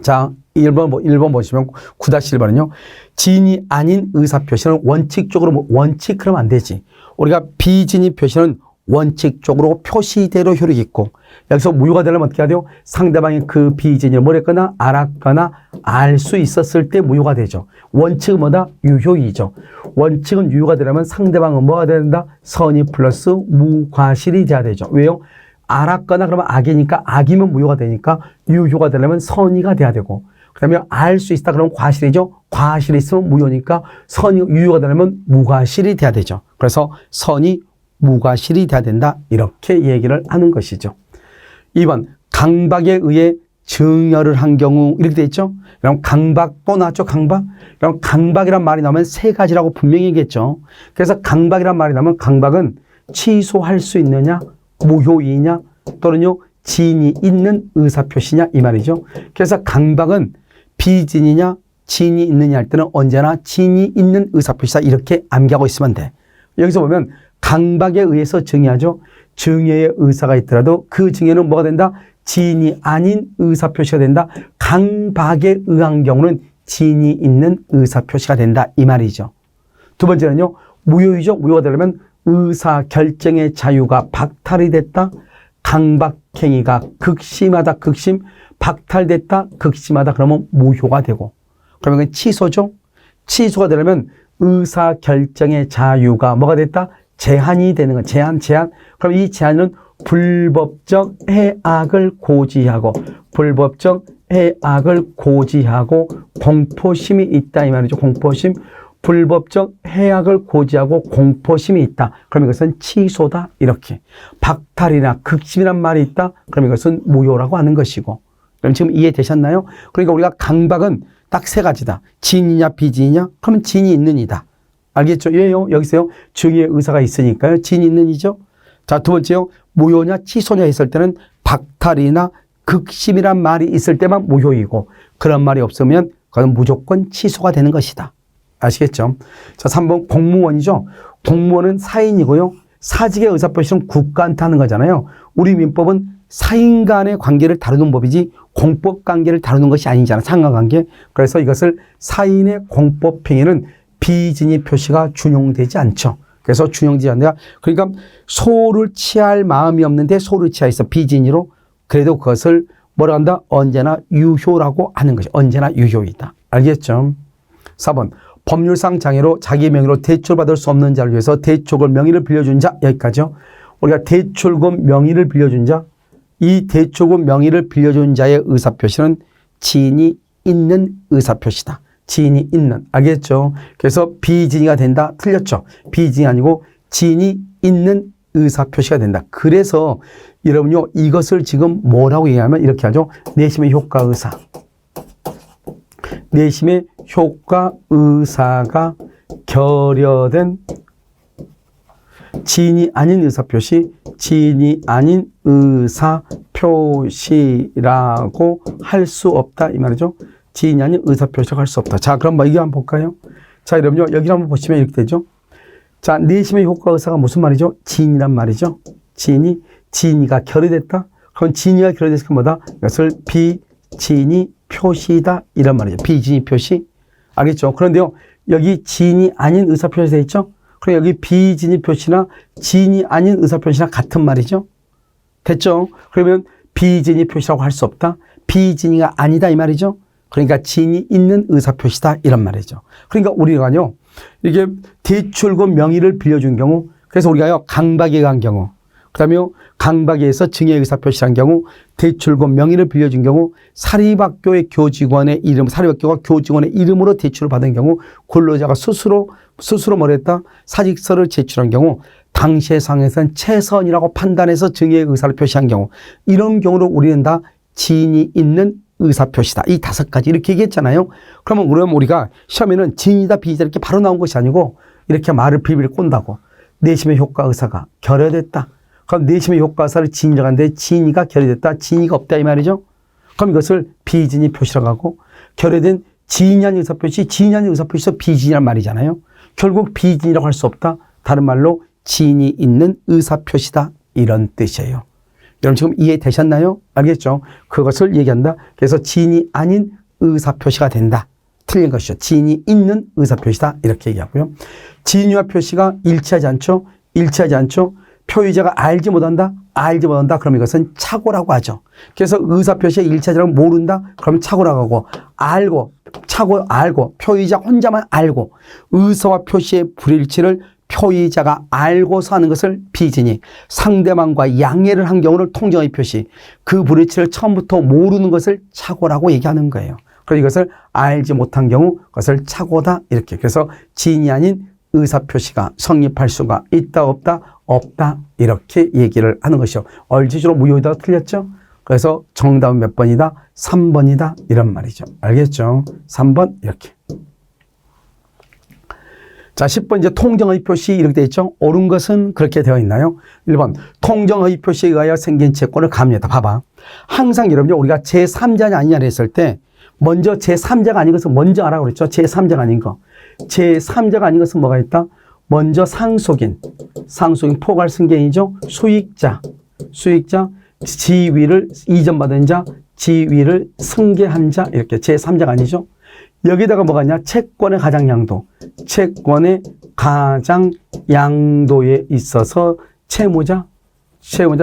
자, 1번 보시면 9-1번은요. 진이 아닌 의사 표시는 원칙적으로, 원칙 그러면 안 되지. 우리가 비진위 표시는 원칙적으로 표시대로 효력이 있고, 여기서 무효가 되려면 어떻게 해야 돼요? 상대방이 그 비진위를 모르거나 알았거나 알 수 있었을 때 무효가 되죠. 원칙은 뭐다? 유효이죠. 원칙은 유효가 되려면 상대방은 뭐가 된다? 선의 플러스 무과실이 돼야 되죠. 왜요? 알았거나 그러면 악이니까, 악이면 무효가 되니까 유효가 되려면 선의가 돼야 되고, 그 다음에 알 수 있다 그러면 과실이죠. 과실이 있으면 무효니까 선이 유효가 되려면 무과실이 돼야 되죠. 그래서 선이 무과실이 돼야 된다. 이렇게 얘기를 하는 것이죠. 2번, 강박에 의해 증여를 한 경우, 이렇게 돼 있죠. 그럼 강박 또 나왔죠. 강박. 그럼 강박이란 말이 나오면 3가지라고 분명히 얘기했죠. 그래서 강박이란 말이 나오면 강박은 취소할 수 있느냐, 무효이냐, 또는요 진이 있는 의사표시냐, 이 말이죠. 그래서 강박은 비진이냐 진이 있느냐 할 때는 언제나 진이 있는 의사표시다. 이렇게 암기하고 있으면 돼. 여기서 보면 강박에 의해서 증여하죠. 증여의 의사가 있더라도 그 증여는 뭐가 된다? 진이 아닌 의사표시가 된다. 강박에 의한 경우는 진이 있는 의사표시가 된다. 이 말이죠. 두 번째는요. 무효이죠. 무효가 되려면 의사결정의 자유가 박탈이 됐다. 강박행위가 극심하다. 극심. 박탈됐다. 극심하다. 그러면 무효가 되고. 그러면 취소죠. 취소가 되려면 의사결정의 자유가 뭐가 됐다? 제한이 되는 건 제한. 그럼 이 제한은 불법적 해악을 고지하고 공포심이 있다 이 말이죠. 공포심. 불법적 해악을 고지하고 공포심이 있다. 그럼 이것은 취소다. 이렇게. 박탈이나 극심이란 말이 있다. 그럼 이것은 무효라고 하는 것이고. 그럼 지금 이해되셨나요? 그러니까 우리가 강박은 딱 세 가지다. 진이냐 비진이냐? 그러면 진이 있는 이다. 알겠죠? 예요. 여기서요. 증의 의사가 있으니까요. 진이 있는 이죠. 자, 두 번째요. 무효냐 취소냐 했을 때는 박탈이나 극심이란 말이 있을 때만 무효이고 그런 말이 없으면 그건 무조건 취소가 되는 것이다. 아시겠죠? 자, 3번 공무원이죠. 공무원은 사인이고요. 사직의 의사표시는 국가한테 하는 거잖아요. 우리 민법은 사인 간의 관계를 다루는 법이지 공법 관계를 다루는 것이 아니잖아. 상하관계. 그래서 이것을 사인의 공법 행위는 비진의 표시가 준용되지 않죠. 그래서 준용되지 않는다. 그러니까 소를 취할 마음이 없는데 소를 취하 있어. 비진이로. 그래도 그것을 뭐라 한다? 언제나 유효라고 하는 것이. 언제나 유효이다. 알겠죠? 4번. 법률상 장애로 자기 명의로 대출받을 수 없는 자를 위해서 대출금 명의를 빌려준 자. 여기까지요. 우리가 대출금 명의를 빌려준 자. 이 대출금 명의를 빌려준 자의 의사표시는 지인이 있는 의사표시다. 지인이 있는. 알겠죠? 그래서 비지인이가 된다. 틀렸죠? 비지인이 아니고 지인이 있는 의사표시가 된다. 그래서 여러분요, 이것을 지금 뭐라고 얘기하면 이렇게 하죠. 내심의 효과 의사. 내심의 효과 의사가 결여된 지인이 아닌 의사표시, 지인이 아닌 의사표시라고 할 수 없다. 이 말이죠. 지인이 아닌 의사표시라고 할 수 없다. 자, 그럼 뭐 이거 한번 볼까요? 자, 여러분요, 여기 한번 보시면 이렇게 되죠. 자, 내심의 효과 의사가 무슨 말이죠? 지인이란 말이죠. 지인이가 결여됐다. 그럼 지인이가 결여됐으니까 뭐다? 이것을 비지인이 표시다. 이런 말이죠. 비지인이 표시. 알겠죠? 그런데요, 여기 지인이 아닌 의사표시 되어 있죠? 그럼 여기 비지인이 표시나 지인이 아닌 의사표시나 같은 말이죠? 됐죠? 그러면 비지인이 표시라고 할 수 없다. 비지인이가 아니다. 이 말이죠? 그러니까 지인이 있는 의사표시다. 이런 말이죠. 그러니까 우리가요, 이게 대출금 명의를 빌려준 경우, 그래서 우리가요, 강박에 간 경우, 그 다음에 강박에서 증의 의사표시한 경우, 대출금 명의를 빌려준 경우, 사립학교의 교직원의 이름, 사립학교가 교직원의 이름으로 대출을 받은 경우, 근로자가 스스로 뭐랬다? 사직서를 제출한 경우, 당시의 상황에서는 최선이라고 판단해서 증의 의사를 표시한 경우, 이런 경우로 우리는 다 지인이 있는 의사표시다. 이 5가지 이렇게 얘기했잖아요. 그러면 우리가 시험에는 지인이다 비지다 이렇게 바로 나온 것이 아니고 이렇게 말을 비비를 꼰다고. 내심의 효과 의사가 결여됐다. 그럼 내심의 효과 의사를 지인이라고 하는데 지인이가 결여됐다. 지인이가 없다 이 말이죠. 그럼 이것을 비지인이 표시라고 하고 결여된 지인이 아닌 의사표시, 지인이 아닌 의사표시에서 비지인이란 말이잖아요. 결국 비지인이라고 할 수 없다. 다른 말로 지인이 있는 의사표시다. 이런 뜻이에요. 여러분 지금 이해되셨나요? 알겠죠? 그것을 얘기한다. 그래서 지인이 아닌 의사표시가 된다. 틀린 것이죠. 지인이 있는 의사표시다. 이렇게 얘기하고요. 지인과 표시가 일치하지 않죠? 일치하지 않죠? 표의자가 알지 못한다? 알지 못한다. 그럼 이것은 착오라고 하죠. 그래서 의사표시에 일치하지 않으면 모른다? 그러면 착오라고 하고 알고 표의자 혼자만 알고 의사와 표시의 불일치를 표의자가 알고서 하는 것을 비진이 상대방과 양해를 한 경우를 통정의 표시 그 불일치를 처음부터 모르는 것을 착오라고 얘기하는 거예요. 그래서 이것을 알지 못한 경우 그것을 착오다 이렇게. 그래서 지인이 아닌 의사표시가 성립할 수가 있다 없다 이렇게 얘기를 하는 것이죠. 얼지주로 무효이다 틀렸죠? 그래서 정답은 몇 번이다? 3번이다 이런 말이죠. 알겠죠? 3번 이렇게. 자, 10번 이제 통정의 표시 이렇게 되어 있죠. 옳은 것은 그렇게 되어 있나요? 1번 통정의 표시에 의하여 생긴 채권을 감유했다. 봐봐. 항상 여러분요 우리가 제3자냐 아니냐를 했을 때 먼저 제3자가 아닌 것은 먼저 알아고 그랬죠. 제3자가 아닌 거. 제3자가 아닌 것은 뭐가 있다? 먼저 상속인 포괄 승계인이죠. 수익자, 지위를 이전받은 자, 지위를 승계한 자 이렇게 제3자가 아니죠. 여기다가 뭐가 있냐? 채권의 가장양도. 채권의 가장양도에 있어서 채무자,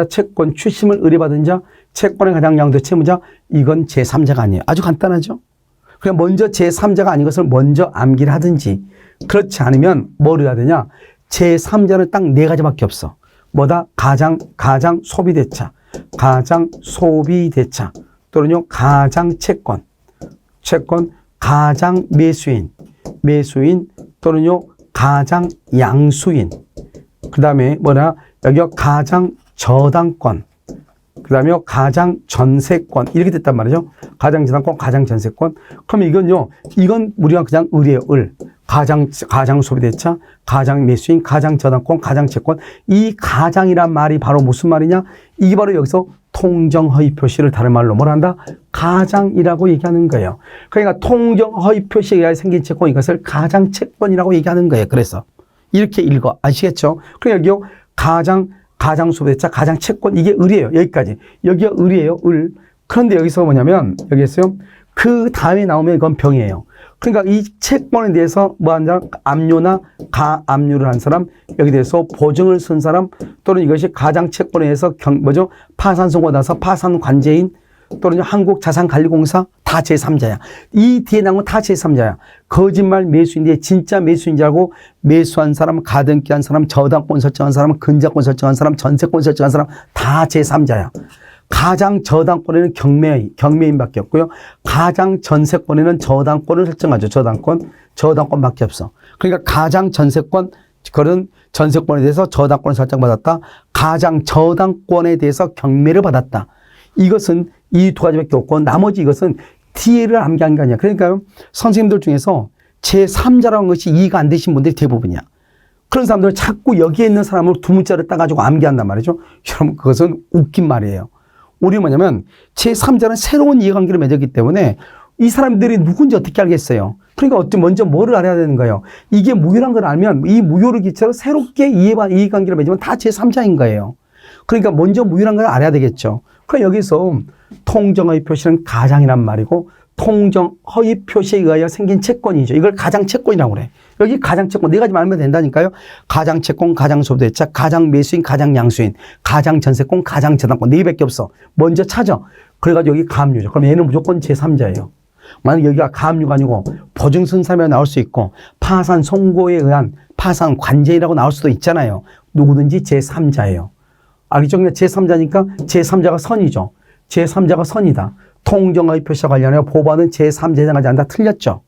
채권 출심을 의뢰받은 자, 채권의 가장양도 채무자, 이건 제3자가 아니에요. 아주 간단하죠? 그냥 먼저 제3자가 아닌 것을 먼저 암기를 하든지, 그렇지 않으면 뭘 해야 되냐? 제3자는 딱 4가지밖에 없어. 뭐다? 가장 소비대차, 가장 소비대차, 또는요, 가장 채권, 가장 매수인, 또는요 가장 양수인, 그 다음에 뭐냐 여기가 가장 저당권, 그 다음에 가장 전세권 이렇게 됐단 말이죠. 가장 저당권, 가장 전세권. 그러면 이건요, 이건 우리가 그냥 을이에요. 을. 가장 소비대차, 가장 매수인, 가장 저당권, 가장 채권. 이 가장이란 말이 바로 무슨 말이냐? 이게 바로 여기서 통정허위 표시를 다른 말로 뭐라 한다? 가장이라고 얘기하는 거예요. 그러니까 통정허위 표시에 의해 생긴 채권, 이것을 가장 채권이라고 얘기하는 거예요. 그래서 이렇게 읽어. 아시겠죠? 그러니까 여기요, 가장 소비대차, 가장 채권, 이게 을이에요. 여기까지. 여기가 을이에요. 을. 그런데 여기서 뭐냐면, 여기에서요, 그 다음에 나오면 이건 병이에요. 그러니까 이 채권에 대해서 뭐 한 사람, 압류나 가압류를 한 사람, 여기 대해서 보증을 쓴 사람, 또는 이것이 가장 채권에 의해서 파산 선고 나서 파산 관제인, 또는 한국자산관리공사 다 제3자야. 이 뒤에 나온 건 다 제3자야. 거짓말 매수인데 진짜 매수인자고 매수한 사람, 가등기한 사람, 저당권 설정한 사람, 근저권 설정한 사람, 전세권 설정한 사람 다 제3자야. 가장 저당권에는 경매인밖에 없고요. 가장 전세권에는 저당권을 설정하죠. 저당권밖에 없어. 그러니까 가장 전세권, 그런 전세권에 대해서 저당권을 설정받았다. 가장 저당권에 대해서 경매를 받았다. 이것은 이 두 가지밖에 없고 나머지 이것은 뒤에를 암기한 게 아니야. 그러니까요, 선생님들 중에서 제3자라는 것이 이해가 안 되신 분들이 대부분이야. 그런 사람들은 자꾸 여기에 있는 사람을 두 문자를 따가지고 암기한단 말이죠. 여러분, 그것은 웃긴 말이에요. 우리는 뭐냐면 제3자는 새로운 이해관계를 맺었기 때문에 이 사람들이 누군지 어떻게 알겠어요. 그러니까 먼저 뭐를 알아야 되는 거예요. 이게 무효란 걸 알면 이 무효를 기초로 새롭게 이해관계를 맺으면 다 제3자인 거예요. 그러니까 먼저 무효란 걸 알아야 되겠죠. 그러니까 여기서 통정허위 표시는 가장이란 말이고 통정허위 표시에 의하여 생긴 채권이죠. 이걸 가장 채권이라고 그래. 여기 가장 채권 네 가지 말하면 된다니까요. 가장 채권, 가장 소비대차, 가장 매수인, 가장 양수인, 가장 전세권, 가장 저당권 네 개밖에 없어. 먼저 찾아. 그래가지고 여기 가압류죠. 그럼 얘는 무조건 제3자예요. 만약 여기가 가압류가 아니고 보증선사면 나올 수 있고 파산 선고에 의한 파산 관제이라고 나올 수도 있잖아요. 누구든지 제3자예요. 알겠죠? 제3자니까 제3자가 선이죠. 제3자가 선이다. 통정허위 표시와 관련하여 법원은 제3자에 해당하지 않는다. 틀렸죠.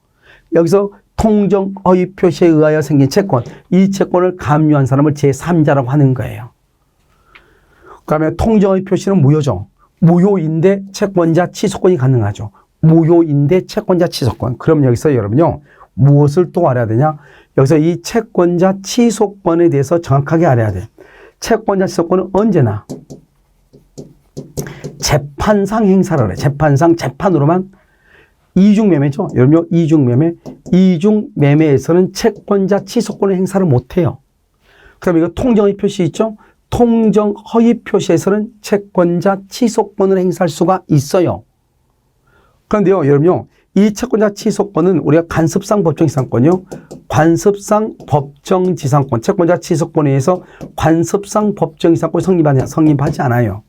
여기서 통정허위 표시에 의하여 생긴 채권, 이 채권을 가압류한 사람을 제3자라고 하는 거예요. 그다음에 통정허위 표시는 무효죠. 무효인데 채권자 취소권이 가능하죠. 무효인데 채권자 취소권. 그럼 여기서 여러분요, 무엇을 또 알아야 되냐? 여기서 이 채권자 취소권에 대해서 정확하게 알아야 돼. 채권자 취소권은 언제나 재판상 행사를 해. 재판으로만. 이중매매죠. 여러분요, 이중매매에서는 채권자 취소권의 행사를 못해요. 그 다음에 이거 통정허위 표시 있죠? 통정허위 표시에서는 채권자 취소권을 행사할 수가 있어요. 그런데요, 여러분요, 이 채권자 취소권은 우리가 관습상 법정지상권이요. 관습상 법정지상권, 채권자 취소권에 의해서 관습상 법정지상권이 성립하지 않아요.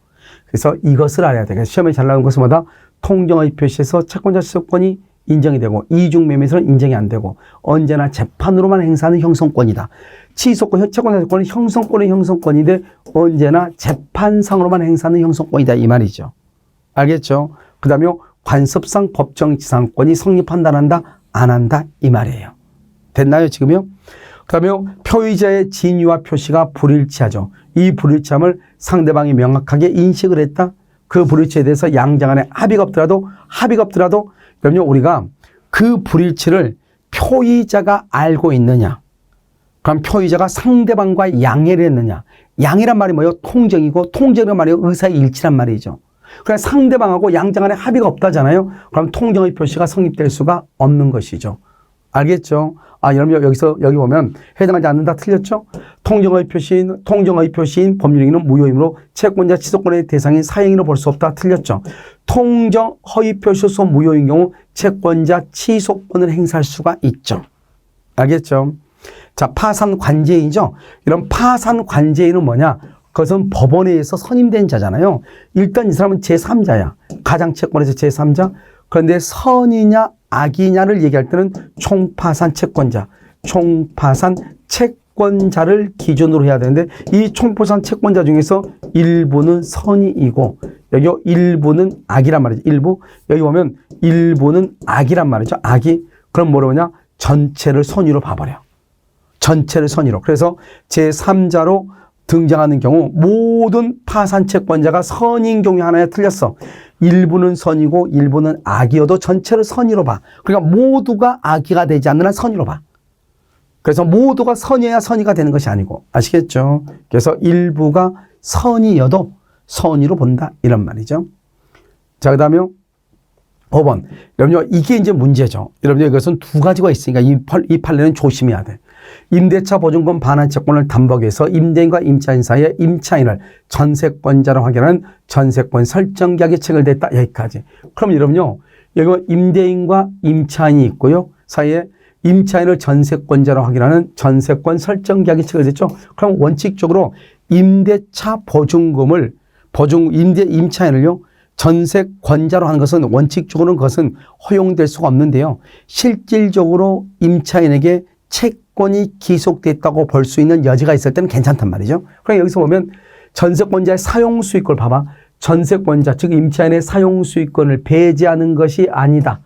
그래서 이것을 알아야 돼요. 시험에 잘 나온 것은 뭐다? 통정허위 표시에서 채권자 취소권이 인정이 되고 이중매매에서는 인정이 안 되고 언제나 재판으로만 행사하는 형성권이다. 취소권, 채권자 취소권은 형성권의 형성권인데 언제나 재판상으로만 행사하는 형성권이다. 이 말이죠. 알겠죠? 그 다음에 관습상 법정지상권이 성립한다, 안 한다? 안 한다. 이 말이에요. 됐나요, 지금요? 그 다음에 표의자의 진위와 표시가 불일치하죠. 이 불일치함을 상대방이 명확하게 인식을 했다. 그 불일치에 대해서 양자 간에 합의가 없더라도 그럼요, 우리가 그 불일치를 표의자가 알고 있느냐. 그럼 표의자가 상대방과 양해를 했느냐. 양해란 말이 뭐예요? 통정이고 통정이란 말이 의사의 일치란 말이죠. 그러니까 상대방하고 양자 간에 합의가 없다잖아요. 그럼 통정의 표시가 성립될 수가 없는 것이죠. 알겠죠? 여러분 여기 보면 해당하지 않는다. 틀렸죠? 통정의 표시인 법률행위는 무효이므로 채권자 취소권의 대상인 사행위로 볼 수 없다. 틀렸죠? 통정허위 표시로서 무효인 경우 채권자 취소권을 행사할 수가 있죠. 알겠죠? 자, 파산 관제인이죠. 이런 파산 관제인은 뭐냐? 그것은 법원에 의해서 선임된 자잖아요. 일단 이 사람은 제3자야. 가장 채권에서 제3자. 그런데 선이냐 악이냐를 얘기할 때는 총파산 채권자를 기준으로 해야 되는데 이 총파산 채권자 중에서 일부는 선이이고 여기 일부는 악이란 말이죠. 여기 보면 일부는 악이란 말이죠. 악이. 그럼 뭐라고 하냐? 전체를 선의로 봐버려. 전체를 선의로. 그래서 제3자로 등장하는 경우 모든 파산채권자가 선인 경우 하나에 틀렸어. 일부는 선이고 일부는 악이어도 전체를 선의로 봐. 그러니까 모두가 악이가 되지 않는 한 선의로 봐. 그래서 모두가 선이어야 선의가 되는 것이 아니고, 아시겠죠? 그래서 일부가 선이어도 선의로 본다 이런 말이죠. 자, 그다음에 5번. 여러분요, 이게 이제 문제죠. 여러분요, 이것은 두 가지가 있으니까 이 판례는 조심해야 돼. 임대차 보증금 반환 채권을 담보하기 위해서 임대인과 임차인 사이에 임차인을 전세권자로 확인하는 전세권 설정 계약이 체결됐다. 여기까지. 그럼 여러분요, 여기 임대인과 임차인이 있고요. 사이에 임차인을 전세권자로 확인하는 전세권 설정 계약이 체결됐죠. 그럼 원칙적으로 임대차 보증금을 임차인을요, 전세권자로 하는 것은 원칙적으로는 그것은 허용될 수가 없는데요. 실질적으로 임차인에게 채권이 기속됐다고 볼 수 있는 여지가 있을 때는 괜찮단 말이죠. 그러니까 여기서 보면 전세권자의 사용수익권을 봐봐. 전세권자, 즉 임차인의 사용수익권을 배제하는 것이 아니다.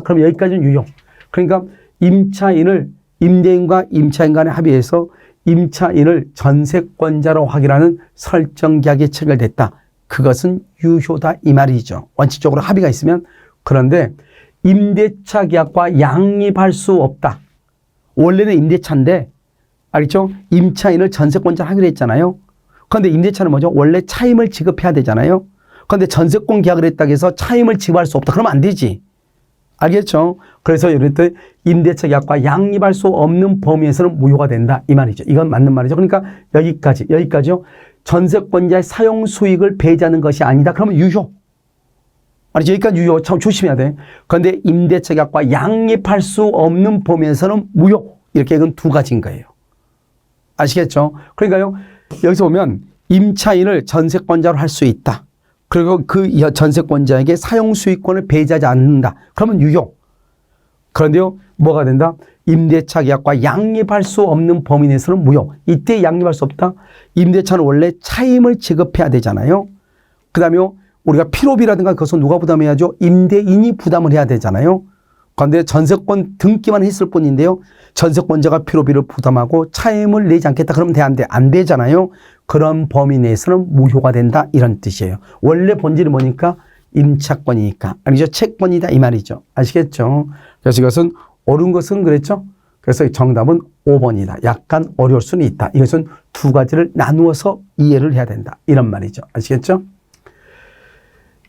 그럼 여기까지는 유효. 그러니까 임차인을 임대인과 임차인 간에 합의해서 임차인을 전세권자로 확인하는 설정 계약이 체결됐다. 그것은 유효다 이 말이죠. 원칙적으로 합의가 있으면. 그런데 임대차 계약과 양립할 수 없다. 원래는 임대차인데, 알겠죠? 임차인을 전세권자로 하기로 했잖아요. 그런데 임대차는 뭐죠? 원래 차임을 지급해야 되잖아요. 그런데 전세권 계약을 했다고 해서 차임을 지급할 수 없다. 그러면 안 되지. 알겠죠? 그래서 이럴 때 임대차 계약과 양립할 수 없는 범위에서는 무효가 된다 이 말이죠. 이건 맞는 말이죠. 그러니까 여기까지요. 전세권자의 사용 수익을 배제하는 것이 아니다. 그러면 유효. 아니, 여기까지 유효. 참 조심해야 돼. 그런데 임대차 계약과 양립할 수 없는 범위에서는 무효. 이렇게 이건 두 가지인 거예요. 아시겠죠? 그러니까요, 여기서 보면 임차인을 전세권자로 할 수 있다. 그리고 그 전세권자에게 사용 수익권을 배제하지 않는다. 그러면 유효. 그런데요, 뭐가 된다? 임대차 계약과 양립할 수 없는 범위 내에서는 무효. 이때 양립할 수 없다. 임대차는 원래 차임을 지급해야 되잖아요. 그 다음에 우리가 필요비라든가 그것은 누가 부담해야죠? 임대인이 부담을 해야 되잖아요. 그런데 전세권 등기만 했을 뿐인데요. 전세권자가 필요비를 부담하고 차임을 내지 않겠다. 그러면 안 되잖아요. 그런 범위 내에서는 무효가 된다. 이런 뜻이에요. 원래 본질이 뭐니까? 임차권이니까. 아니죠? 채권이다. 이 말이죠. 아시겠죠? 그래서 이것은 옳은 것은 그랬죠? 그래서 정답은 5번이다. 약간 어려울 수는 있다. 이것은 두 가지를 나누어서 이해를 해야 된다. 이런 말이죠. 아시겠죠?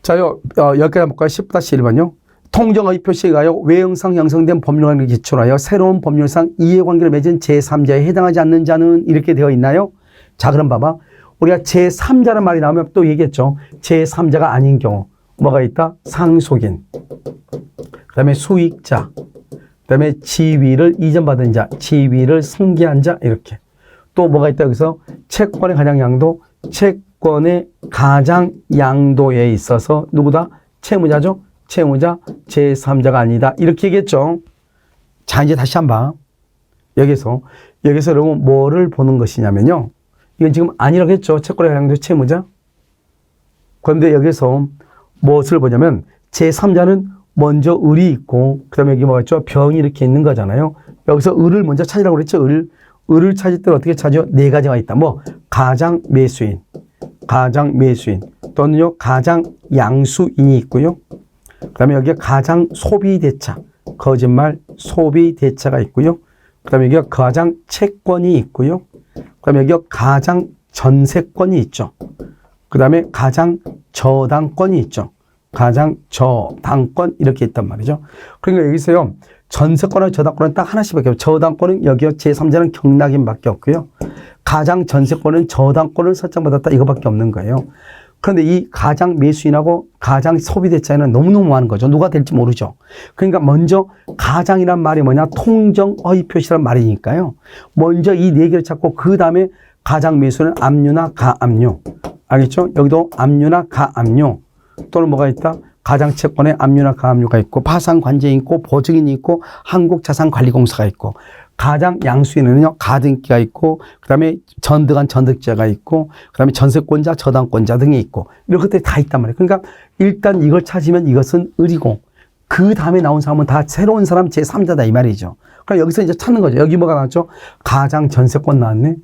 자요, 여기까지 볼까요? 10-1번요. 통정의 표시에 의하여 외형상 형성된 법률관계를 기초로 하여 새로운 법률상 이해관계를 맺은 제3자에 해당하지 않는 자는 이렇게 되어 있나요? 자, 그럼 봐봐. 우리가 제3자란 말이 나오면 또 얘기했죠. 제3자가 아닌 경우. 뭐가 있다? 상속인. 그 다음에 수익자. 그 다음에 지위를 이전받은 자. 지위를 승계한 자. 이렇게. 또 뭐가 있다? 여기서 채권의 가장 양도. 채권의 가장 양도에 있어서 누구다? 채무자죠? 채무자, 제3자가 아니다. 이렇게 얘기했죠. 자, 이제 다시 한번 봐. 여기서 여러분 뭐를 보는 것이냐면요. 이건 지금 아니라고 했죠. 채권의 가장 양도 채무자. 그런데 여기서 무엇을 보냐면 제3자는 먼저 을이 있고 그 다음에 여기 뭐가 있죠? 병이 이렇게 있는 거잖아요. 여기서 을을 먼저 찾으라고 그랬죠. 을을 찾을 때는 어떻게 찾죠? 네 가지가 있다. 뭐 가장 매수인 또는요 가장 양수인이 있고요. 그 다음에 여기에 가장 소비대차, 거짓말 소비대차가 있고요. 그 다음에 여기가 가장 채권이 있고요. 그 다음에 여기가 가장 전세권이 있죠. 그 다음에 가장 저당권이 있죠. 가장 저당권 이렇게 있단 말이죠. 그러니까 여기서요. 전세권과 저당권은 딱 하나씩밖에 없어요. 저당권은 여기요. 제3자는 경락인밖에 없고요. 가장 전세권은 저당권을 설정받았다 이거밖에 없는 거예요. 그런데 이 가장 매수인하고 가장 소비대차에는 너무너무 많은 거죠. 누가 될지 모르죠. 그러니까 먼저 가장이란 말이 뭐냐? 통정의 표시란 말이니까요. 먼저 이 네 개를 찾고 그 다음에 가장 매수는 압류나 가압류. 알겠죠? 여기도 압류나 가압류. 또는 뭐가 있다? 가장 채권에 압류나 가압류가 있고 파산관제인이 있고 보증인이 있고 한국자산관리공사가 있고 가장 양수인은요 가등기가 있고 그 다음에 전득한 전득자가 있고 그 다음에 전세권자 저당권자 등이 있고 이런 것들이 다 있단 말이에요. 그러니까 일단 이걸 찾으면 이것은 을이고 그 다음에 나온 사람은 다 새로운 사람 제3자다 이 말이죠. 그럼 여기서 이제 찾는 거죠. 여기 뭐가 나왔죠? 가장 전세권 나왔네.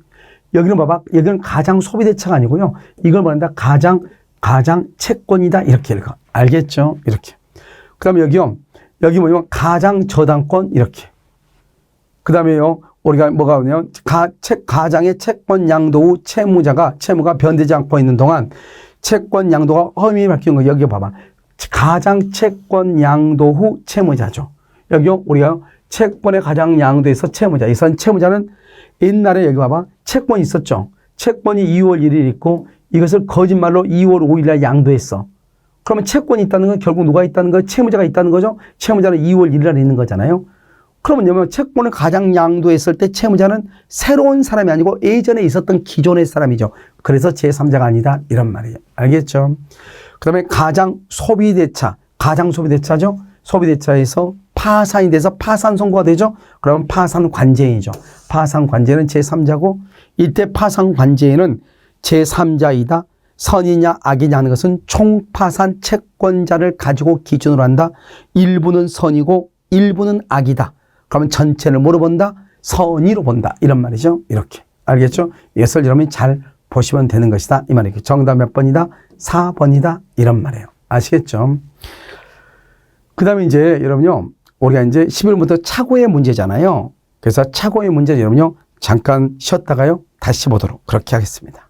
여기는 봐봐. 여기는 가장 소비대차가 아니고요. 이걸 말한다. 가장 채권이다. 이렇게 읽어. 알겠죠? 이렇게. 그 다음에 여기요. 여기 뭐냐면 가장 저당권 이렇게. 그 다음에요. 우리가 뭐가 오냐면 가장의 채권 양도 후 채무가 변되지 않고 있는 동안 채권 양도가 허위에 바뀌는 거. 여기 봐봐. 가장 채권 양도 후 채무자죠. 여기요. 우리가 채권의 가장 양도에서 채무자. 이 채무자는 옛날에 여기 봐봐. 채권이 있었죠. 채권이 2월 1일 있고 이것을 거짓말로 2월 5일날 양도했어. 그러면 채권이 있다는 건 결국 누가 있다는 거예요? 채무자가 있다는 거죠. 채무자는 2월 1일날 있는 거잖아요. 그러면 채권을 가장 양도했을 때 채무자는 새로운 사람이 아니고 예전에 있었던 기존의 사람이죠. 그래서 제3자가 아니다. 이런 말이에요. 알겠죠? 그 다음에 가장 소비대차죠. 소비대차에서 파산이 돼서 파산 선고가 되죠. 그러면 파산관제인이죠. 파산관제는 제3자고 이때 파산관제인은 제3자이다. 선이냐 악이냐 하는 것은 총파산 채권자를 가지고 기준으로 한다. 일부는 선이고 일부는 악이다. 그러면 전체를 뭐로 본다? 선의로 본다. 이런 말이죠. 이렇게. 알겠죠? 이것을 여러분이 잘 보시면 되는 것이다. 이 말이에요. 정답 몇 번이다? 4번이다. 이런 말이에요. 아시겠죠? 그 다음에 이제 여러분요. 우리가 이제 11번부터 차고의 문제잖아요. 그래서 차고의 문제 여러분요. 잠깐 쉬었다가요. 다시 보도록 그렇게 하겠습니다.